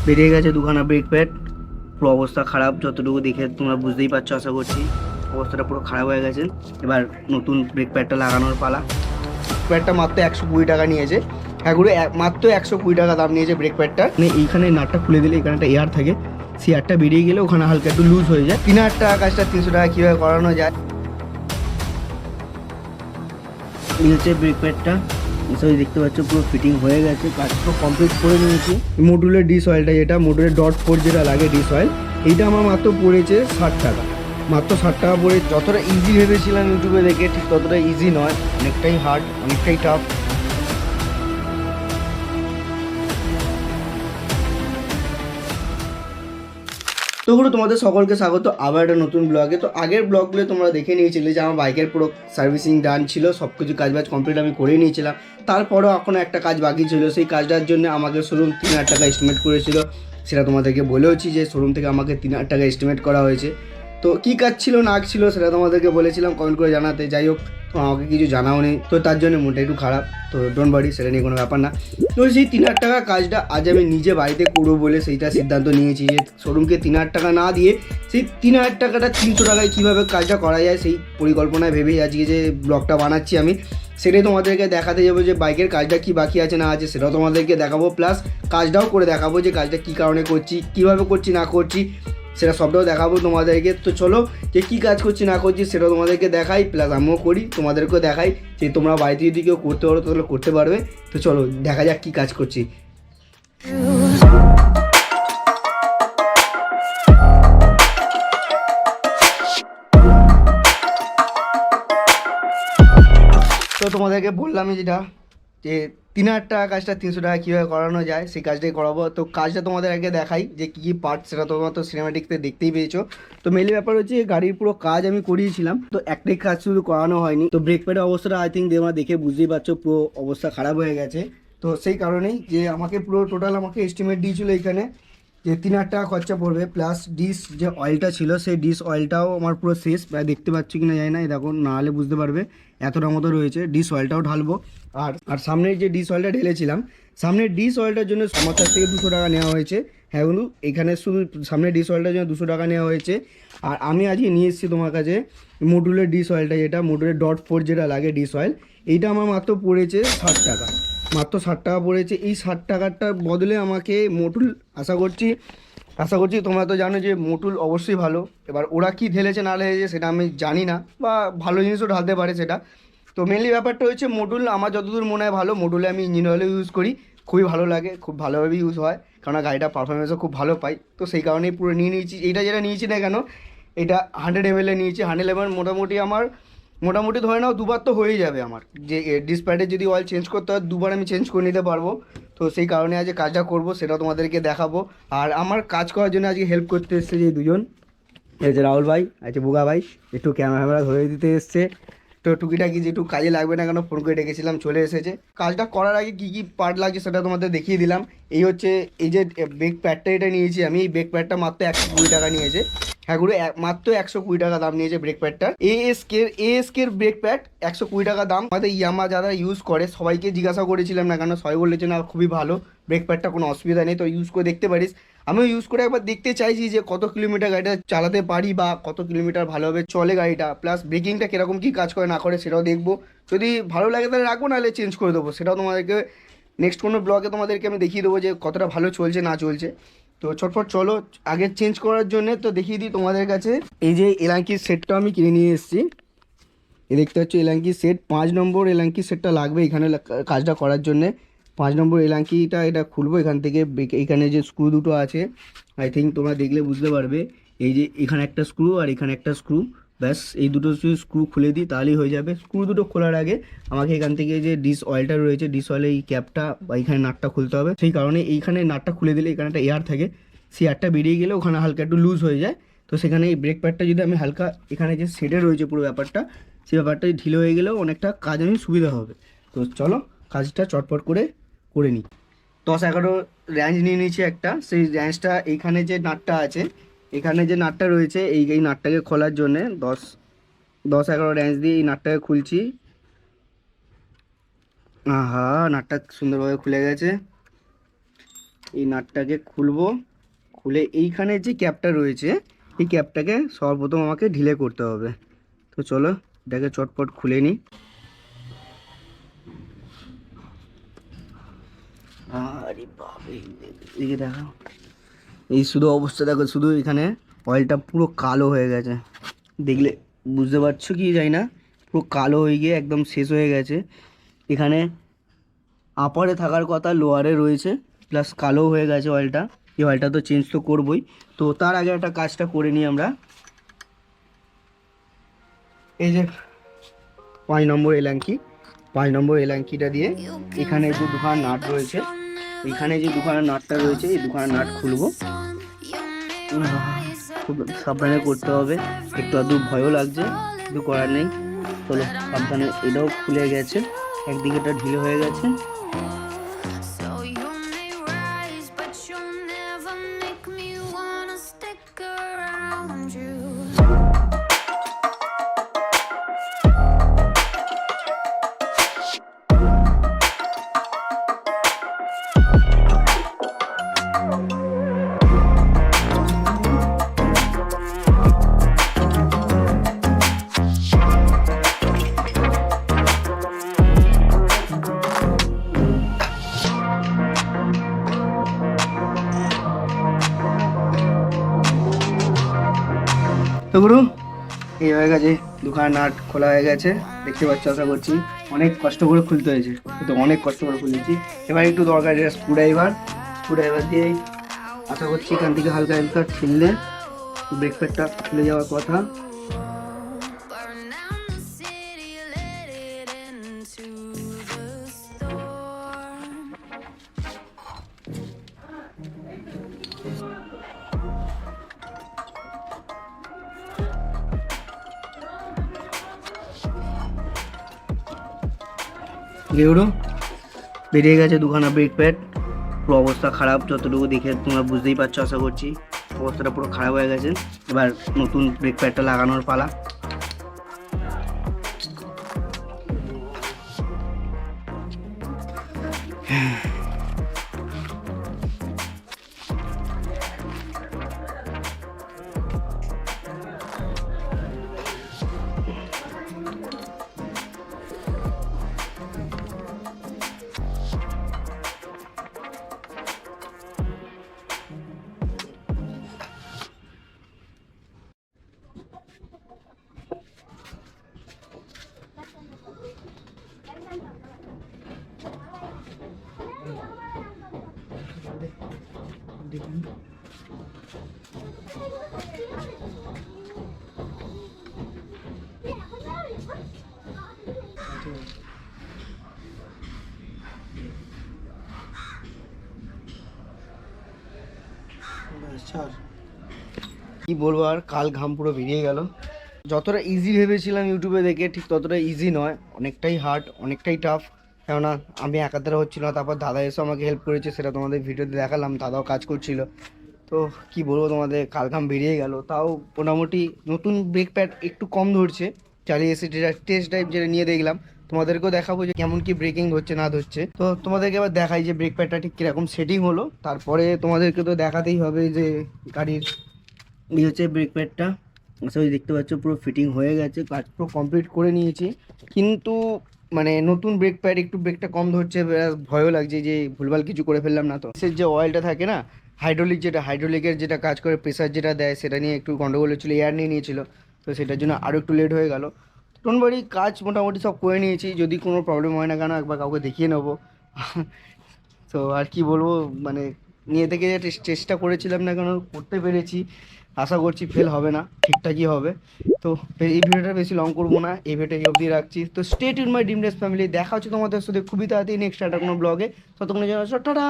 বেরিয়ে গেছে দুখানা ব্রেক প্যাড। পুরো অবস্থা খারাপ, যতটুকু দেখে তোমরা বুঝতেই পারছো আশা করছি। অবস্থাটা পুরো খারাপ হয়ে গেছে। এবার নতুন ব্রেক প্যাডটা লাগানোর পালা। প্যাডটা মাত্র 120 টাকা নিয়েছে। হ্যাঁ গুলো মাত্র 120 টাকা দাম নিয়েছে ব্রেক প্যাডটা। মানে এইখানে নাটটা খুলে দিলে এখানে একটা এয়ার থাকে, সেই এয়ারটা বেরিয়ে গেলে ওখানে হালকা একটু লুজ হয়ে যায়। 3000 টাকা কাজটা 300 টাকা কীভাবে করানো যায়। মিলছে ব্রেক প্যাডটা, এসব দেখতে পাচ্ছ পুরো ফিটিং হয়ে গেছে, কাজ পুরো কমপ্লিট করে নিয়েছি। মডুলের ডিস অয়েলটা, যেটা মডুলের .4 যেটা লাগে ডিস অয়েল, এইটা আমার মাত্র পড়েছে 60 টাকা। মাত্র 60 টাকা পড়ে। যতটা ইজি ভেবেছিলাম ইউটিউবে দেখে, ঠিক ততটা ইজি নয়, অনেকটাই হার্ড, অনেকটাই টাফ। তো গুলো তোমাদের সকলকে স্বাগত আবার একটা নতুন ব্লগে। তো আগের ব্লগগুলো তোমরা দেখে নিয়েছিলে যে আমার বাইকের পুরো সার্ভিসিং ডান ছিল, সব কিছু কাজবাজ কমপ্লিট আমি করে নিয়েছিলাম। তারপরেও এখনও একটা কাজ বাকি ছিল, সেই কাজটার জন্য আমাকে শোরুম 3000 টাকা এস্টিমেট করেছিল। সেটা তোমাদেরকে বলেওছি যে শোরুম থেকে আমাকে 3000 টাকা এস্টিমেট করা হয়েছে। তো কী কাজ ছিল না ছিল সেটা তোমাদেরকে বলেছিলাম কমেন্ট করে জানাতে। যাই হোক, তো আমাকে কিছু জানাও নেই, তো তার জন্য মনটা একটু খারাপ। তো ডোন্ট ওয়ারি, সেটা নিয়ে কোনো ব্যাপার না। তো সেই 3000 টাকা কাজটা আজ আমি নিজে বাড়িতে করবো বলে সেইটা সিদ্ধান্ত নিয়েছি যে শোরুমকে 3000 টাকা না দিয়ে সেই 3000 টাকাটা 300 টাকায় কীভাবে কাজটা করা যায় সেই পরিকল্পনায় ভেবেই আজকে যে ব্লগটা বানাচ্ছি আমি। সেটাই তোমাদেরকে দেখাতে যাবো যে বাইকের কাজটা কি বাকি আছে না আছে সেটাও তোমাদেরকে দেখাবো, প্লাস কাজটাও করে দেখাবো যে কাজটা কী কারণে করছি, কীভাবে করছি না করছি সেটা সবটাও দেখাবো তোমাদেরকে। তো চলো, যে কী কাজ করছি না করছি সেটাও তোমাদেরকে দেখাই, প্লাস আমিও করি তোমাদেরকেও দেখাই, যে তোমরা বাড়িতে যদি কেউ করতে পারো তাহলে করতে পারবে। তো চলো দেখা যাক কী কাজ করছি। তো তোমাদেরকে বললামই যেটা, যে 3000 টাকা কাজটা 300 টাকা কীভাবে করানো যায় সেই কাজটাই করাবো। তো কাজটা তোমাদের আগে দেখাই যে কী কী পার্ট, সেটা তোমরা তো সিনেমাটিকতে দেখতেই পেয়েছো। তো মেনলি ব্যাপার হচ্ছে গাড়ির পুরো কাজ আমি করিয়েছিলাম, তো একটাই কাজ শুধু করানো হয়নি। তো ব্রেক প্যাডের অবস্থাটা আই থিঙ্ক তোমরা দেখে বুঝতেই পারছো, পুরো অবস্থা খারাপ হয়ে গেছে। তো সেই কারণেই যে আমাকে পুরো টোটাল আমাকে এস্টিমেট দিয়েছিলো এখানে যে 3000 টাকা খরচা পড়বে, প্লাস ডিস যে অয়েলটা ছিল সেই ডিস অয়েলটাও আমার পুরো শেষ, প্রায় দেখতে পাচ্ছি কিনা জানি না, এই দেখো না হলে বুঝতে পারবে এতটা মতো রয়েছে। ডিস অয়েলটাও ঢালবো। আর আর সামনের যে ডিস অয়েলটা ঢেলেছিলাম, সামনের ডিস অয়েলটার জন্য আমার কাছ থেকে 200 টাকা নেওয়া হয়েছে। হ্যাঁ বন্ধু, এখানে শুধু সামনের ডিস অয়েলটার জন্য 200 টাকা নেওয়া হয়েছে। আর আমি আজকে নিয়ে এসেছি তোমার কাছে মডুলের ডিস অয়েলটা, যেটা মডুলের .4 যেটা লাগে ডিস অয়েল, এইটা আমার মাত্র পড়েছে 60 টাকা। মাত্র 60 টাকা পড়েছে। এই 60 টাকাটার বদলে আমাকে মডুল, আশা করছি তোমরা তো জানো যে মটুল অবশ্যই ভালো। এবার ওরা কি ঢেলেছে না ঢেলেছে সেটা আমি জানি না, বা ভালো জিনিসও ঢালতে পারে সেটা। তো মেনলি ব্যাপারটা হচ্ছে মডুল আমার যতদূর মনে হয় ভালো। মডুলে আমি ইঞ্জিন অয়েলও ইউজ করি, খুবই ভালো লাগে, খুব ভালোভাবে ইউজ হয়, কারণ গাড়িটা পারফরমেন্সও খুব ভালো পাই। তো সেই কারণেই পুরো নিয়ে নিয়েছি। এইটা যেটা নিয়েছি না কেন, এটা 100 ml নিয়েছি। 100 ml মোটামুটি আমার, মোটামুটি ধরে নাও দুবার তো হয়েই যাবে আমার। যে ডিসপ্যাডের যদি অয়েল চেঞ্জ করতে হয় দুবার আমি চেঞ্জ করে নিতে পারবো। তো সেই কারণে আজকে কাজটা করবো, সেটা তোমাদেরকে দেখাবো। আর আমার কাজ করার জন্য আজকে হেল্প করতে এসছে যে দুজন, এই যে রাহুল ভাই, আছে বুগা ভাই, একটু ক্যামেরা ধরে দিতে এসছে। তো টুকিটাকি যেটু কাজে লাগবে না কেন ফোন করে ডেকেছিলাম, চলে এসেছে। কাজটা করার আগে কী কী পার্ট লাগছে সেটা তোমাদের দেখিয়ে দিলাম। এই হচ্ছে এই যে ব্রেক প্যাডটা, এটা নিয়েছি আমি। এই ব্রেক প্যাডটা মাত্র 120 টাকা নিয়েছে। হ্যাঁ গুলো মাত্র 120 টাকা দাম নিয়েছে ব্রেক প্যাডটার। এএসকের ব্রেক প্যাড 120 টাকা দাম। আমাদের ইয়ামা যারা ইউজ করে সবাইকে জিজ্ঞাসা করেছিলাম না কেন, সবাই বলেছে না খুবই ভালো ব্রেক প্যাডটা, কোনো অসুবিধা নেই, তো ইউজ করে দেখতে পারিস। আমিও ইউজ করে একবার দেখতে চাইছি যে কত কিলোমিটার গাড়িটা চালাতে পারি, বা কত কিলোমিটার ভালোভাবে চলে গাড়িটা, প্লাস ব্রেকিংটা কীরকম কী কাজ করে না করে সেটাও দেখবো। যদি ভালো লাগে তাহলে রাখবো, নাহলে চেঞ্জ করে দেবো। সেটাও তোমাদেরকে নেক্সট কোনো ব্লগে তোমাদেরকে আমি দেখিয়ে দেবো যে কতটা ভালো চলছে না চলছে। তো চটপট চলো আগে চেঞ্জ করার জন্য তো দেখিয়ে দিই তোমাদের কাছে। এই যে এলাঙ্কির সেটটা আমি কিনে নিয়ে এসেছি। এ দেখতে হচ্ছে এলাঙ্কি সেট, 5 নম্বর এলাঙ্কি সেটটা লাগবে এখানে কাজটা করার জন্যে। 5 নম্বর এলাঙ্কিটা এটা খুলবো এখান থেকে। এখানে যে স্ক্রু দুটো আছে আই থিঙ্ক তোমরা দেখলে বুঝতে পারবে। এই যে এখানে একটা স্ক্রু আর এখানে একটা স্ক্রু, ব্যাস এই দুটো স্ক্রু খুলে দিই তাহলেই হয়ে যাবে। স্ক্রু দুটো খোলার আগে আমাকে এখান থেকে যে ডিস অয়েলটা রয়েছে, ডিস অয়েলের এই ক্যাপটা বা এখানে নাটটা খুলতে হবে। সেই কারণে এইখানে নাটটা খুলে দিলে এখানে একটা এয়ার থাকে, সেই এয়ারটা বেরিয়ে গেলে ওখানে হালকা একটু লুজ হয়ে যায়। তো সেখানে এই ব্রেক প্যাডটা যদি আমি হালকা, এখানে যে সেটে রয়েছে পুরো ব্যাপারটা, সেই ব্যাপারটা ঢিলে হয়ে গেলেও অনেকটা কাজ আমি সুবিধা হবে। তো চলো কাজটা চটপট করে করে নিই। 10-11 র্যাঞ্চ নিয়ে নিয়েছি একটা। সেই র্যাঞ্চটা এইখানে যে নাটটা আছে, এখানে যে নাটটা রয়েছে এই নাটটাকে খোলার জন্যে 10-11 র্যাঞ্চ দিয়ে এই নাটটাকে খুলছি। আহা, নাটটা সুন্দরভাবে খুলে গেছে। এই নাটটাকে খুলবো, খুলে এইখানে যে ক্যাপটা রয়েছে এই ক্যাপটাকে সর্বপ্রথম আমাকে ঢিলে করতে হবে। তো চলো এটাকে চটপট খুলে নিই। আরে বাবা, এদিকে দেখো, এই শুধু অবস্থা দেখো, শুধু এখানে অয়েলটা পুরো কালো হয়ে গেছে, দেখলে বুঝতে পারছো কি জানি না, পুরো কালো হয়ে গিয়ে একদম শেষ হয়ে গেছে। এখানে আপারে থাকার কথা লোয়ারে রয়েছে, প্লাস কালো হয়ে গেছে অয়েলটা। এই অয়েলটা তো চেঞ্জ তো করবোই, তো তার আগে একটা কাজটা করে নিই আমরা। এই যে 5 নম্বর এলাঙ্কি, 5 নম্বর এলাঙ্কিটা দিয়ে এখানে যে দুখানা নাট রয়েছে, এখানে যে দুখানা নাটটা রয়েছে এই দুখানা নাট খুলবো। খুব সাবধানে করতে হবে, একটু আধটু ভয়ও লাগছে, কিছু করার নেই। চলো সাবধানে, এটাও খুলে গেছে, একদিকেটা ঢিলে হয়ে গেছে। তো গুরু এই হয়ে গেছে, দুখানা নাট খোলা হয়ে গেছে, দেখতে পাচ্ছ, আশা করছি। অনেক কষ্ট করে খুলতে হয়েছে, তো অনেক কষ্ট করে খুলেছি। এবার একটু দরকার স্ক্রুড্রাইভার, স্ক্রুড্রাইভার দিয়ে আশা করছি এখান থেকে হালকা হালকা ঠেললে ব্রেক প্যাডটা খুলে যাওয়ার কথা। গেউরো বেরিয়ে গেছে দুখানা ব্রেক প্যাড, পুরো অবস্থা খারাপ, যতটুকু দেখে তোমরা বুঝতেই পারছো, আশা করছি অবস্থাটা পুরো খারাপ হয়ে গেছে। এবার নতুন ব্রেক প্যাডটা লাগানোর পালা। কি বলবো আর, কাল ঘাম পুরো বেরিয়ে গেল। যতটা ইজি ভেবেছিলাম ইউটিউবে দেখে, ঠিক ততটা ইজি নয়, অনেকটাই হার্ড, অনেকটাই টাফ। কেননা আমি একা দ্বারা হচ্ছিল না, তারপর দাদা এসে আমাকে হেল্প করেছে, সেটা তোমাদের ভিডিওতে দেখালাম, দাদাও কাজ করছিল। তো কি বলবো তোমাদের, কাল ঘাম বেরিয়ে গেল। তাও মোটামুটি নতুন ব্রেক প্যাড একটু কম ধরছে, চালিয়ে এসে যেটা টেস্ট ড্রাইভ যেটা নিয়ে দেখলাম, তোমাদেরকেও দেখাবো যে কেমন কি ব্রেকিং ধরছে না ধরছে। তো তোমাদেরকে এবার দেখাই যে ব্রেক প্যাডটা ঠিক কীরকম সেটিং হলো, তারপরে তোমাদেরকে তো দেখাতেই হবে যে গাড়ির এই হচ্ছে ব্রেক প্যাডটা। আশা করি দেখতে পাচ্ছ পুরো ফিটিং হয়ে গেছে, কাজ পুরো কমপ্লিট করে নিয়েছি। কিন্তু মানে নতুন ব্রেক প্যাড একটু ব্রেকটা কম ধরছে, ভয়ও লাগছে যে ভুলভাল কিছু করে ফেললাম না। তো যে অয়েলটা থাকে না, হাইড্রোলিক, যেটা হাইড্রোলিকের যেটা কাজ করে, প্রেসার যেটা দেয়, সেটা নিয়ে একটু গন্ডগোল হচ্ছিলো, এয়ার নিয়ে নিয়েছিল, তো সেটার জন্য আরও একটু লেট হয়ে গেল। ডোন্ট ওয়ারি, কাজ মোটামুটি সব করে নিয়েছি, যদি কোনো প্রবলেম হয় না কেন একবার কাউকে দেখিয়ে নেবো। তো আর কি বলবো, মানে নিয়ে থেকে যে চেষ্টা করেছিলাম না কেন, করতে পেরেছি। আশা করছি ফেল হবে না, ঠিকঠাকই হবে। তো এই ভিডিওটা বেশি লং করবো না, এই ভিডিওটা এই অবধি রাখছি। তো stay tune my dream race family, দেখা হচ্ছে তোমাদের সাথে খুবই তাড়াতাড়ি নেক্সট একটা কোনো ব্লগে। ততক্ষণে জানাচ্ছ টাটা।